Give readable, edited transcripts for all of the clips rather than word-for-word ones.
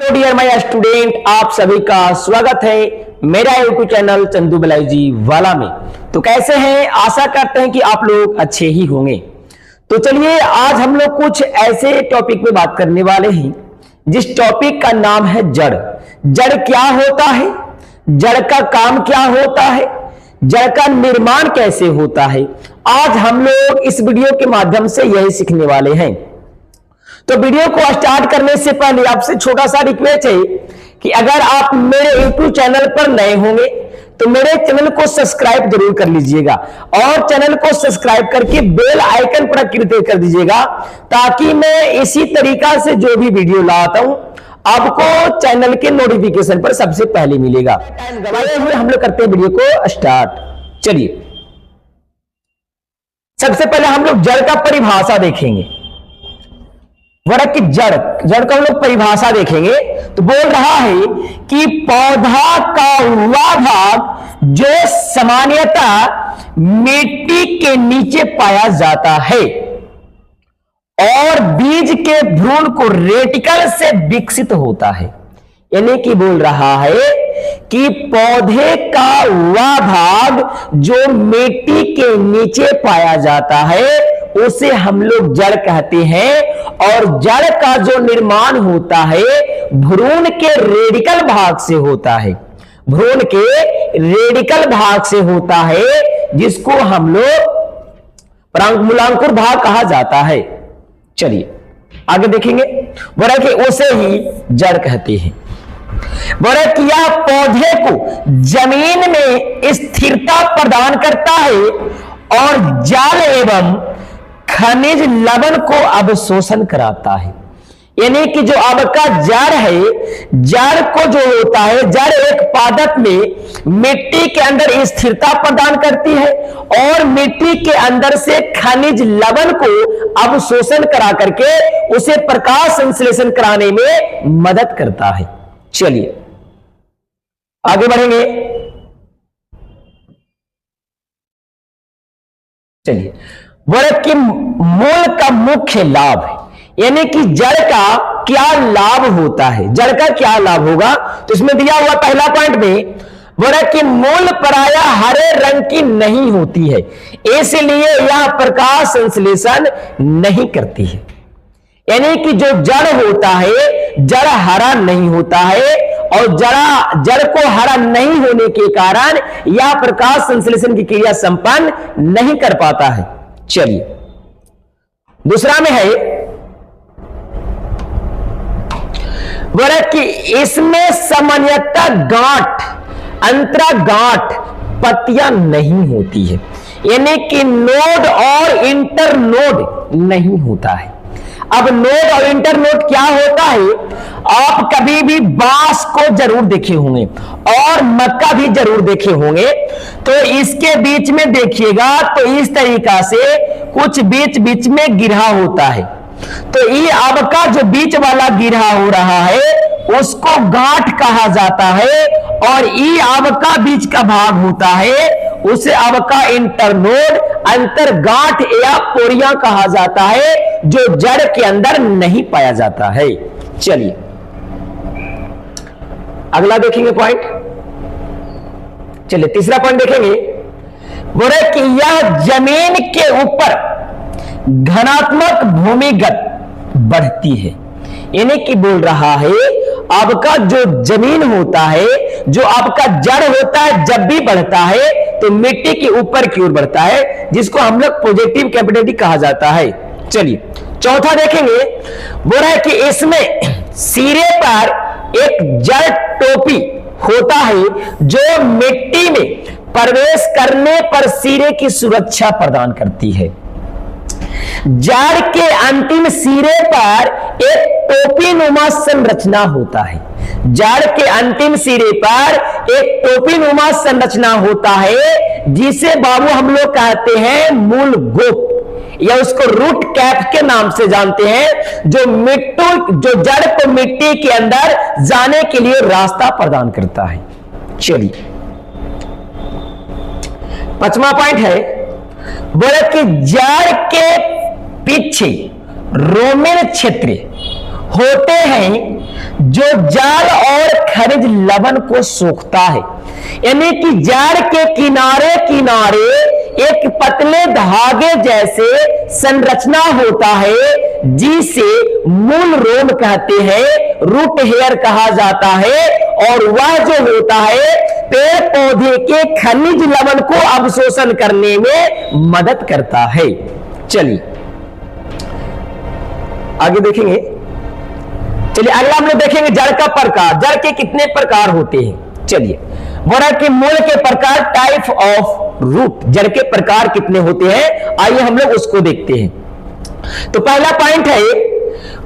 Dear my student, आप सभी का स्वागत है मेरा यूट्यूब चैनल चंदू बालाजी वाला में। तो कैसे हैं? आशा करते हैं कि आप लोग अच्छे ही होंगे। तो चलिए आज हम लोग कुछ ऐसे टॉपिक पे बात करने वाले हैं जिस टॉपिक का नाम है जड़। जड़ क्या होता है, जड़ का काम क्या होता है, जड़ का निर्माण कैसे होता है, आज हम लोग इस वीडियो के माध्यम से यही सीखने वाले हैं। तो वीडियो को स्टार्ट करने से पहले आपसे छोटा सा रिक्वेस्ट है कि अगर आप मेरे YouTube चैनल पर नए होंगे तो मेरे चैनल को सब्सक्राइब जरूर कर लीजिएगा और चैनल को सब्सक्राइब करके बेल आइकन पर क्लिक कर दीजिएगा ताकि मैं इसी तरीका से जो भी वीडियो लाता हूं आपको चैनल के नोटिफिकेशन पर सबसे पहले मिलेगा। हम लोग करते हैं वीडियो को स्टार्ट। चलिए सबसे पहले हम लोग जड़ का परिभाषा देखेंगे। वृक्ष की जड़ का हम लोग परिभाषा देखेंगे तो बोल रहा है कि पौधा का वह भाग जो सामान्यतः मिट्टी के नीचे पाया जाता है और बीज के भ्रूण को रेटिकल से विकसित होता है। यानी कि बोल रहा है कि पौधे का वह भाग जो मिट्टी के नीचे पाया जाता है उसे हम लोग जड़ कहते हैं और जड़ का जो निर्माण होता है भ्रूण के रेडिकल भाग से होता है। भ्रूण के रेडिकल भाग से होता है जिसको हम लोग मूलांकुर भाग कहा जाता है। चलिए आगे देखेंगे। बोला कि उसे ही जड़ कहते हैं। बोला कि यह पौधे को जमीन में स्थिरता प्रदान करता है और जल एवं खनिज लवण को अवशोषण कराता है। यानी कि जो आपका जड़ है, जड़ को जो होता है, जड़ एक पादप में मिट्टी के अंदर स्थिरता प्रदान करती है और मिट्टी के अंदर से खनिज लवण को अवशोषण करा करके उसे प्रकाश संश्लेषण कराने में मदद करता है। चलिए आगे बढ़ेंगे। चलिए वृक्ष के मूल का मुख्य लाभ है, यानी कि जड़ का क्या लाभ होता है, जड़ का क्या लाभ होगा। तो इसमें दिया हुआ पहला पॉइंट में वृक्ष की मूल प्रायः हरे रंग की नहीं होती है, इसलिए यह प्रकाश संश्लेषण नहीं करती है। यानी कि जो जड़ होता है, जड़ हरा नहीं होता है और जड़ को हरा नहीं होने के कारण यह प्रकाश संश्लेषण की क्रिया संपन्न नहीं कर पाता है। चलिए दूसरा में है वृक्ष की इसमें सामान्यतः गांठ, अंतरा गांठ, पत्तियां नहीं होती है। यानी कि नोड और इंटरनोड नहीं होता है। अब नोड और इंटरनोड क्या होता है? आप कभी भी बांस को जरूर देखे होंगे और मक्का भी जरूर देखे होंगे। तो इसके बीच में देखिएगा तो इस तरीका से कुछ बीच बीच में गिरहा होता है। तो ये आपका जो बीच वाला गिरहा हो रहा है उसको गांठ कहा जाता है और ये आपका बीच का भाग होता है उसे आपका इंटरनोड, अंतरगांठ या पोरियां कहा जाता है जो जड़ के अंदर नहीं पाया जाता है। चलिए अगला देखेंगे पॉइंट। चलिए तीसरा पॉइंट देखेंगे। बोले कि यह जमीन के ऊपर घनात्मक भूमिगत बढ़ती है। यानी कि बोल रहा है आपका जो जमीन होता है, जो आपका जड़ होता है, जब भी बढ़ता है तो मिट्टी के ऊपर की ओर बढ़ता है जिसको हम लोग पॉजिटिव कैपेसिटी कहा जाता है। चलिए चौथा देखेंगे। बोल रहा है कि इसमें सिरे पर एक जड़ टोपी होता है जो मिट्टी में प्रवेश करने पर सिरे की सुरक्षा प्रदान करती है। जड़ के अंतिम सिरे पर एक टोपी नुमा संरचना होता है। जड़ के अंतिम सिरे पर एक टोपी नुमा संरचना होता है जिसे बाबू हम लोग कहते हैं मूल गोप या उसको रूट कैप के नाम से जानते हैं, जो जड़ को मिट्टी के अंदर जाने के लिए रास्ता प्रदान करता है। चलिए पांचवा पॉइंट है। बोले कि जड़ के पीछे रोमेन क्षेत्र होते हैं जो जड़ और खनिज लवण को सोखता है। यानी कि जड़ के किनारे किनारे एक पतले धागे जैसे संरचना होता है जिसे मूल रोम कहते हैं, रूट हेयर कहा जाता है, और वह जो होता है पेड़ पौधे के खनिज लवण को अवशोषण करने में मदद करता है। चलिए आगे देखेंगे। चलिए अगला हम लोग देखेंगे जड़ का प्रकार। जड़ के कितने प्रकार होते हैं? चलिए बोला कि मूल के प्रकार, टाइप ऑफ रूट, जड़ के प्रकार कितने होते हैं, आइए हम लोग उसको देखते हैं। तो पहला पॉइंट है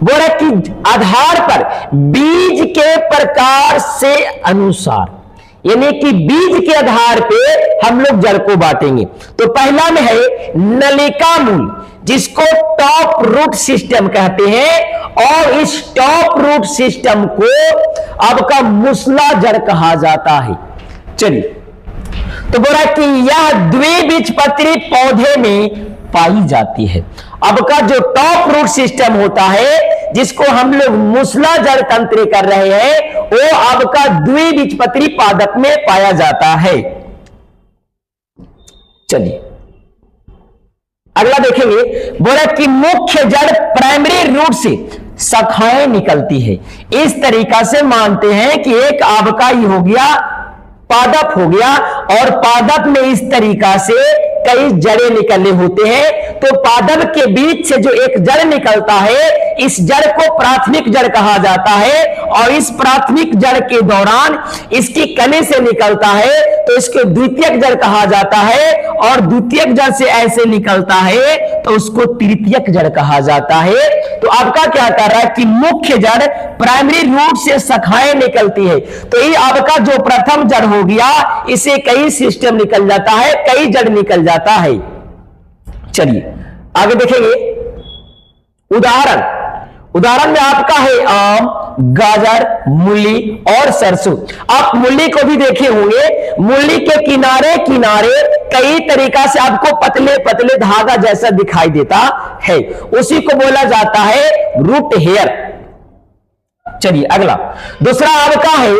बोला कि आधार पर बीज के प्रकार से अनुसार, यानी कि बीज के आधार पे हम लोग जड़ को बांटेंगे। तो पहला में है नलिका मूल, जिसको टॉप रूट सिस्टम कहते हैं, और इस टॉप रूट सिस्टम को आपका मूसला जड़ कहा जाता है। चलिए तो बोला कि यह द्विबीजपत्री पौधे में पाई जाती है। अब का जो टॉप रूट सिस्टम होता है जिसको हम लोग मूसला जड़ तंत्र कर रहे हैं, वो अब का द्विबीजपत्री पादप में पाया जाता है। चलिए अगला देखेंगे। बोला कि मुख्य जड़ प्राइमरी रूट से शाखाएं निकलती है। इस तरीका से मानते हैं कि एक आपका ही हो गया पादप हो गया, और पादप में इस तरीका से कई जड़ें निकलने होते हैं। तो पादप के बीच से जो एक जड़ निकलता है, इस जड़ को प्राथमिक जड़ कहा जाता है, और इस प्राथमिक जड़ के दौरान इसकी कली से निकलता है तो इसको द्वितीयक जड़ कहा जाता है, और द्वितीयक जड़ से ऐसे निकलता है तो उसको तृतीयक जड़ कहा जाता है। तो आपका क्या कर रहा है कि मुख्य जड़ प्राइमरी रूट से शाखाएं निकलती है, तो ये आपका जो प्रथम जड़ हो गया, इसे कई सिस्टम निकल जाता है, कई जड़ निकल जाता है। चलिए आगे देखेंगे। उदाहरण में आपका है आम, गाजर, मूली और सरसों। आप मूली को भी देखे होंगे, मूली के किनारे किनारे कई तरीका से आपको पतले पतले धागा जैसा दिखाई देता है, उसी को बोला जाता है रूट हेयर। चलिए अगला दूसरा आपका है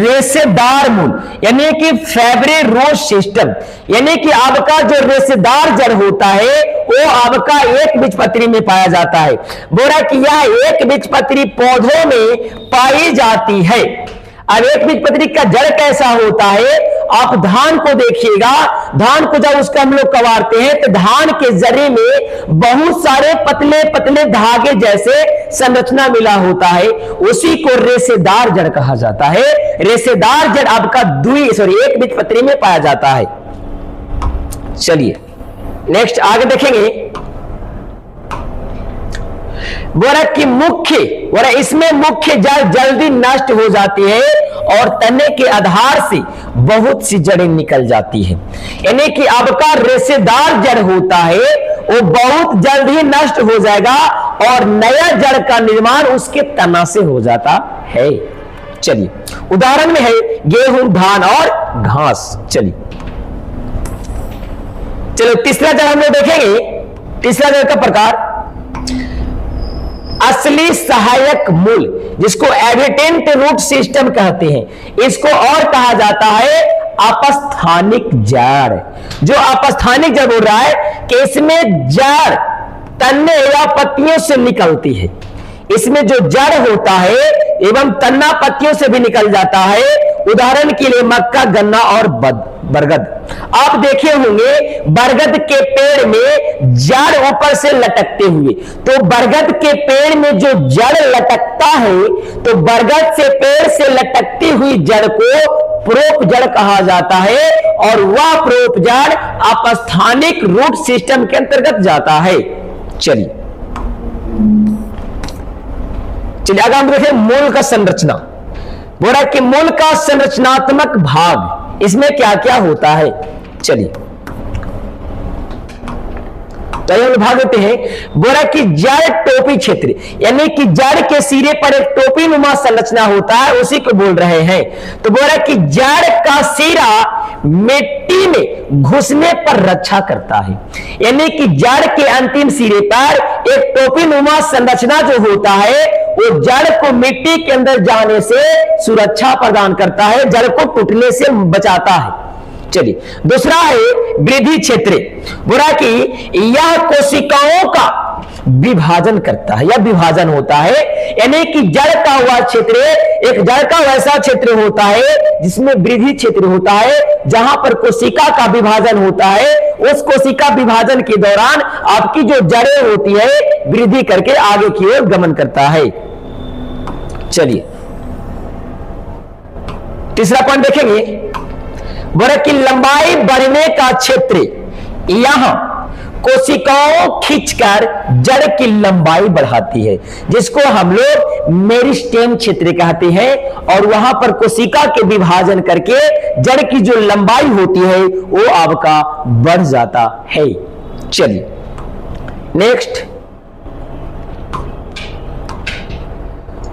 रेशेदार मूल, यानी कि फाइब्री रूट सिस्टम, यानी कि आपका जो रेशेदार जड़ होता है वो आपका एक बीजपत्री में पाया जाता है। बोला कि यह एक बीजपत्री पौधों में पाई जाती है। अब एक बीजपत्री का जड़ कैसा होता है, आप धान को देखिएगा, धान को जब उसका हम लोग कबाड़ते हैं तो धान के जरे में बहुत सारे पतले पतले धागे जैसे संरचना मिला होता है, उसी को रेशेदार जड़ कहा जाता है। रेशेदार जड़ आपका एक बीजपत्री में पाया जाता है। चलिए नेक्स्ट आगे देखेंगे। बोला कि इसमें मुख्य जड़ जल्दी नष्ट हो जाती है और तने के आधार से बहुत सी जड़ें निकल जाती है, यानी कि आपका रेशेदार जड़ होता है वो बहुत जल्द ही नष्ट हो जाएगा और नया जड़ का निर्माण उसके तना से हो जाता है। चलिए उदाहरण में है गेहूं, धान और घास। चलो तीसरा जड़ हम लोग देखेंगे। तीसरा जड़ का प्रकार असली सहायक मूल, जिसको एडिटेंट रूट सिस्टम कहते हैं। इसको और कहा जाता है अपस्थानिक जड़। जो अपस्थानिक जड़ बोल रहा है कि इसमें जड़ तन्ने या पत्तियों से निकलती है, इसमें जो जड़ होता है एवं तन्ना पत्तियों से भी निकल जाता है। उदाहरण के लिए मक्का, गन्ना और बरगद। आप देखे होंगे बरगद के पेड़ में जड़ ऊपर से लटकते हुए, तो बरगद के पेड़ में जो जड़ लटकता है तो बरगद से पेड़ से लटकती हुई जड़ को प्रोप जड़ कहा जाता है, और वह प्रोप जड़ अपस्थानिक रूट सिस्टम के अंतर्गत जाता है। चलिए अगर हम देखें मूल का संरचना। बोला कि मूल का संरचनात्मक भाग, इसमें क्या क्या होता है। चलिए तो हम भाग देते हैं। बोला कि जड़ टोपी क्षेत्र, यानी कि जड़ के सिरे पर एक टोपी नुमा संरचना होता है, उसी को बोल रहे हैं। तो बोला कि जड़ का सिरा मिट्टी में घुसने पर रक्षा करता है, यानी कि जड़ के अंतिम सिरे पर एक टोपी नुमा संरचना जो होता है वो जड़ को मिट्टी के अंदर जाने से सुरक्षा प्रदान करता है, जड़ को टूटने से बचाता है। चलिए, दूसरा है वृद्धि क्षेत्र। बोला कि यह कोशिकाओं का विभाजन करता है या विभाजन होता है, यानी कि जड़ का हुआ क्षेत्र, एक जड़ का वैसा क्षेत्र होता है जिसमें वृद्धि क्षेत्र होता है, जहां पर कोशिका का विभाजन होता है। उस कोशिका विभाजन के दौरान आपकी जो जड़ें होती है वृद्धि करके आगे की ओर गमन करता है। चलिए, तीसरा पॉइंट देखेंगे। बोले कि लंबाई बढ़ने का क्षेत्र, यहां कोशिकाओं खींचकर जड़ की लंबाई बढ़ाती है, जिसको हम लोग मेरिस्टेम क्षेत्र कहते हैं, और वहां पर कोशिका के विभाजन करके जड़ की जो लंबाई होती है वो आपका बढ़ जाता है। चलिए नेक्स्ट,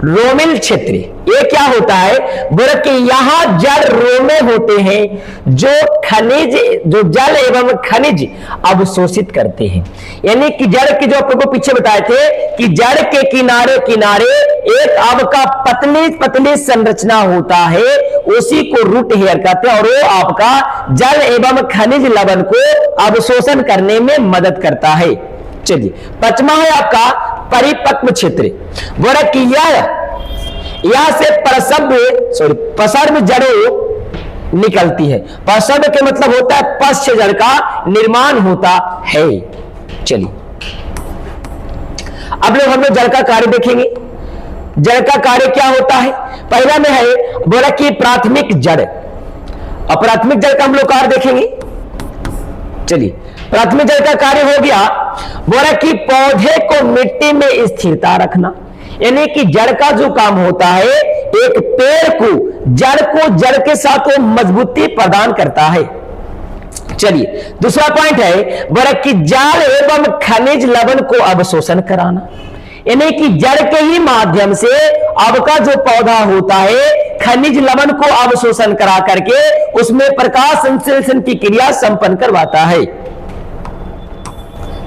रोमिल क्षेत्र। ये क्या होता है? बोले कि यहां जड़ रोमे होते हैं जो खनिज, जो जल एवं खनिज अवशोषित करते हैं। यानी कि जड़ की, जो आपको पीछे बताए थे कि जड़ के किनारे किनारे एक आपका पतली पतली संरचना होता है, उसी को रूट हेयर कहते हैं, और वो आपका जल एवं खनिज लवण को अवशोषण करने में मदद करता है। चलिए, पांचवा है आपका परिपक्व क्षेत्र। बोला कि यह से प्रसर्व जड़ों निकलती है। प्रसर्व के मतलब होता है पश्च जड़ का निर्माण होता है। चलिए, अब हम लोग जड़ का कार्य देखेंगे। जड़ का कार्य क्या होता है? पहला में है बोला कि प्राथमिक जड़, और प्राथमिक जड़ का हम लोग कार्य देखेंगे। चलिए, प्राथमिक जड़ का कार्य हो गया, बोला कि पौधे को मिट्टी में स्थिरता रखना, यानी कि जड़ का जो काम होता है, एक पेड़ को जड़ के साथ वो मजबूती प्रदान करता है। चलिए, दूसरा पॉइंट है बोला कि जल एवं खनिज लवण को अवशोषण कराना, यानी कि जड़ के ही माध्यम से आपका जो पौधा होता है खनिज लवण को अवशोषण करा करके उसमें प्रकाश संश्लेषण की क्रिया संपन्न करवाता है।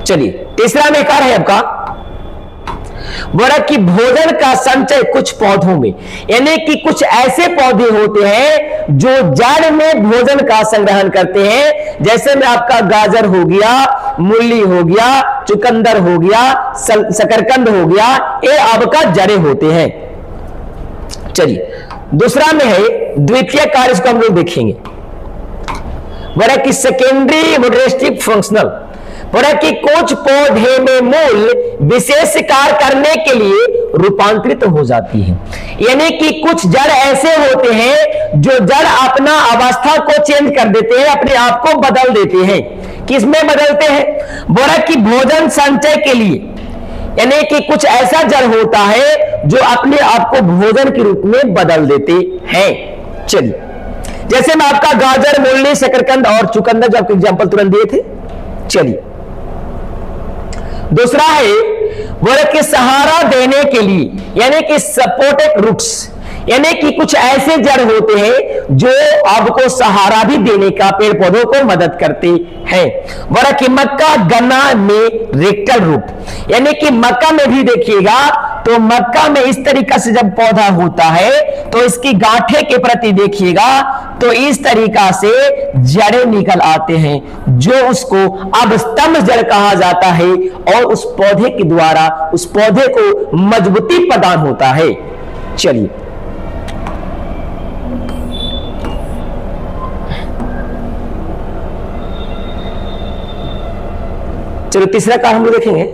चलिए, तीसरा में कार्य है आपका बोला कि भोजन का संचय कुछ पौधों में, यानी कि कुछ ऐसे पौधे होते हैं जो जड़ में भोजन का संग्रहण करते हैं, जैसे में आपका गाजर हो गया, मूली हो गया, चुकंदर हो गया, शकरकंद हो गया, ये आपका जड़ें होते हैं। चलिए, दूसरा में है द्वितीय कार्य, इसको हम लोग देखेंगे। बोला कि सेकेंडरी मोडरेस्टिक फंक्शनल, बोला कि कुछ पौधे में मूल विशेष कार्य करने के लिए रूपांतरित हो जाती है, यानी कि कुछ जड़ ऐसे होते हैं जो जड़ अपना अवस्था को चेंज कर देते हैं, अपने आप को बदल देते हैं। किसमें बदलते हैं? बोला कि भोजन संचय के लिए, यानी कि कुछ ऐसा जड़ होता है जो अपने आप को भोजन के रूप में बदल देते हैं। चलिए, जैसे मैं आपका गाजर, मूली, शकरकंद और चुकंदर जो आपको एग्जांपल तुरंत दिए थे। चलिए, दूसरा है बोले कि सहारा देने के लिए, यानी कि सपोर्टेड रूट्स, यानी कि कुछ ऐसे जड़ होते हैं जो आपको सहारा भी देने का पेड़ पौधों को मदद करते हैं। बोला कि मक्का, गन्ना में रेक्टल रूट, यानी कि मक्का में भी देखिएगा तो मक्का में इस तरीका से जब पौधा होता है तो इसकी गांठे के प्रति देखिएगा तो इस तरीका से जड़ें निकल आते हैं, जो उसको अब स्तंभ जड़ कहा जाता है, और उस पौधे के द्वारा उस पौधे को मजबूती प्रदान होता है। चलिए, चलो तीसरा कार्य हम लोग देखेंगे।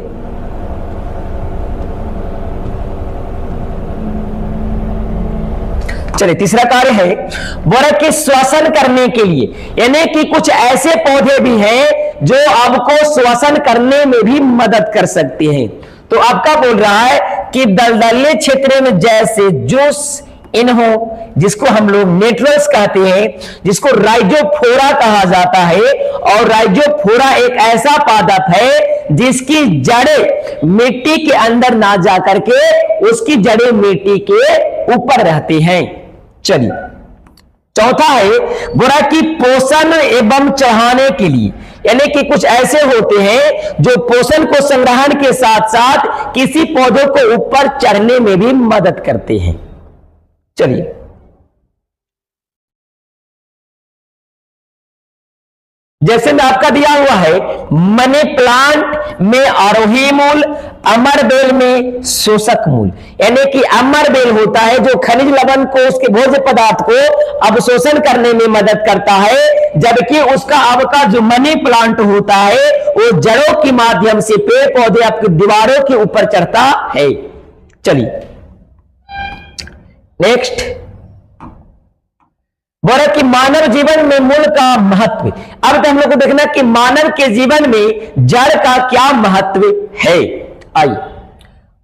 चलिए, तीसरा कार्य है बोला कि श्वसन करने के लिए, यानी कि कुछ ऐसे पौधे भी हैं जो आपको श्वसन करने में भी मदद कर सकते हैं। तो आपका बोल रहा है कि दलदली क्षेत्र में जैसे जूस इन्हो, जिसको हम लोग नेट्रल्स कहते हैं, जिसको राइजोफोरा कहा जाता है, और राइजोफोरा एक ऐसा पादप है जिसकी जड़ें मिट्टी के अंदर ना जाकर के उसकी जड़ें मिट्टी के ऊपर रहती हैं। चलिए, चौथा है बोला कि पोषण एवं चढ़ाने के लिए, यानी कि कुछ ऐसे होते हैं जो पोषण को संग्रहण के साथ साथ किसी पौधों को ऊपर चढ़ने में भी मदद करते हैं। चलिए जैसे में आपका दिया हुआ है, मनी प्लांट में आरोही मूल, अमरबेल में शोषक मूल। यानी कि अमरबेल होता है जो खनिज लवण को, उसके भोज्य पदार्थ को अवशोषण करने में मदद करता है, जबकि उसका आपका जो मनी प्लांट होता है वो जड़ों के माध्यम से पेड़ पौधे आपकी दीवारों के ऊपर चढ़ता है। चलिए नेक्स्ट, बोला कि मानव जीवन में मूल का महत्व। अब तो हम लोग को देखना कि मानव के जीवन में जड़ का क्या महत्व है। आइए,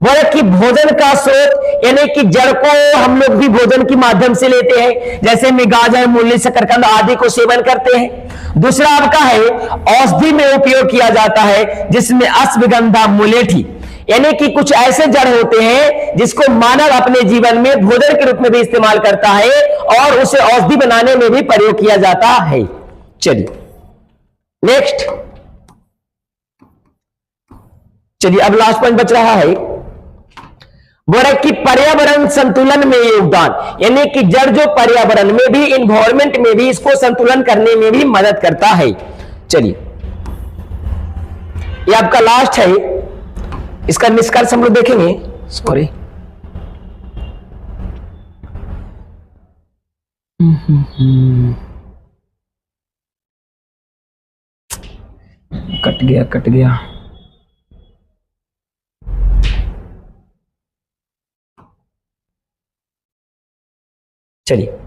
बोला कि भोजन का स्रोत, यानी कि जड़ को हम लोग भी भोजन के माध्यम से लेते हैं, जैसे में गाजर, मूली, शकरकंद आदि को सेवन करते हैं। दूसरा आपका है औषधि में उपयोग किया जाता है, जिसमें अश्वगंधा, मुलेठी, यानी कि कुछ ऐसे जड़ होते हैं जिसको मानव अपने जीवन में भोजन के रूप में भी इस्तेमाल करता है और उसे औषधि बनाने में भी प्रयोग किया जाता है। चलिए नेक्स्ट, चलिए अब लास्ट पॉइंट बच रहा है, बोला कि पर्यावरण संतुलन में योगदान, यानी कि जड़ जो पर्यावरण में भी, इन्वायरमेंट में भी इसको संतुलन करने में भी मदद करता है। चलिए ये आपका लास्ट है, इसका निष्कर्ष हम लोग देखेंगे। सॉरी, कट गया। चलिए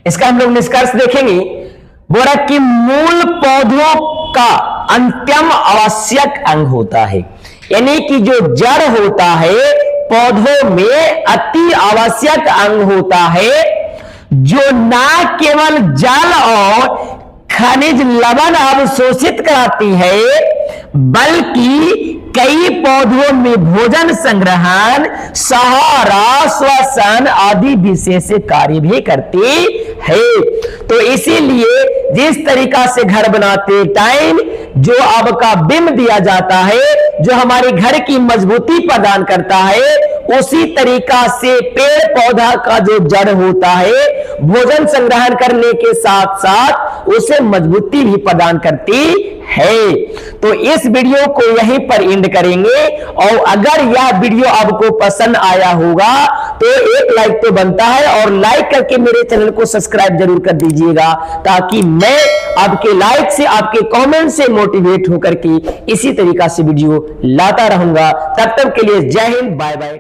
इसका हम लोग निष्कर्ष देखेंगे। बोला कि मूल पौधों का अंतिम आवश्यक अंग होता है, यानी कि जो जड़ होता है पौधों में अति आवश्यक अंग होता है, जो ना केवल जल और खनिज लवण अवशोषित कराती है, बल्कि कई पौधों में भोजन संग्रहण, सहारा, श्वसन आदि विशेष कार्य भी करती है। तो इसीलिए जिस तरीका से घर बनाते टाइम जो आपका बिंब दिया जाता है, जो हमारे घर की मजबूती प्रदान करता है, उसी तरीका से पेड़ पौधा का जो जड़ होता है भोजन संग्रहण करने के साथ साथ उसे मजबूती भी प्रदान करती है। तो इस वीडियो को यहीं पर एंड करेंगे, और अगर यह वीडियो आपको पसंद आया होगा तो एक लाइक तो बनता है, और लाइक करके मेरे चैनल को सब्सक्राइब जरूर कर दीजिएगा, ताकि मैं आपके लाइक से, आपके कमेंट से मोटिवेट होकर के इसी तरीका से वीडियो लाता रहूंगा। तब तक के लिए जय हिंद, बाय बाय।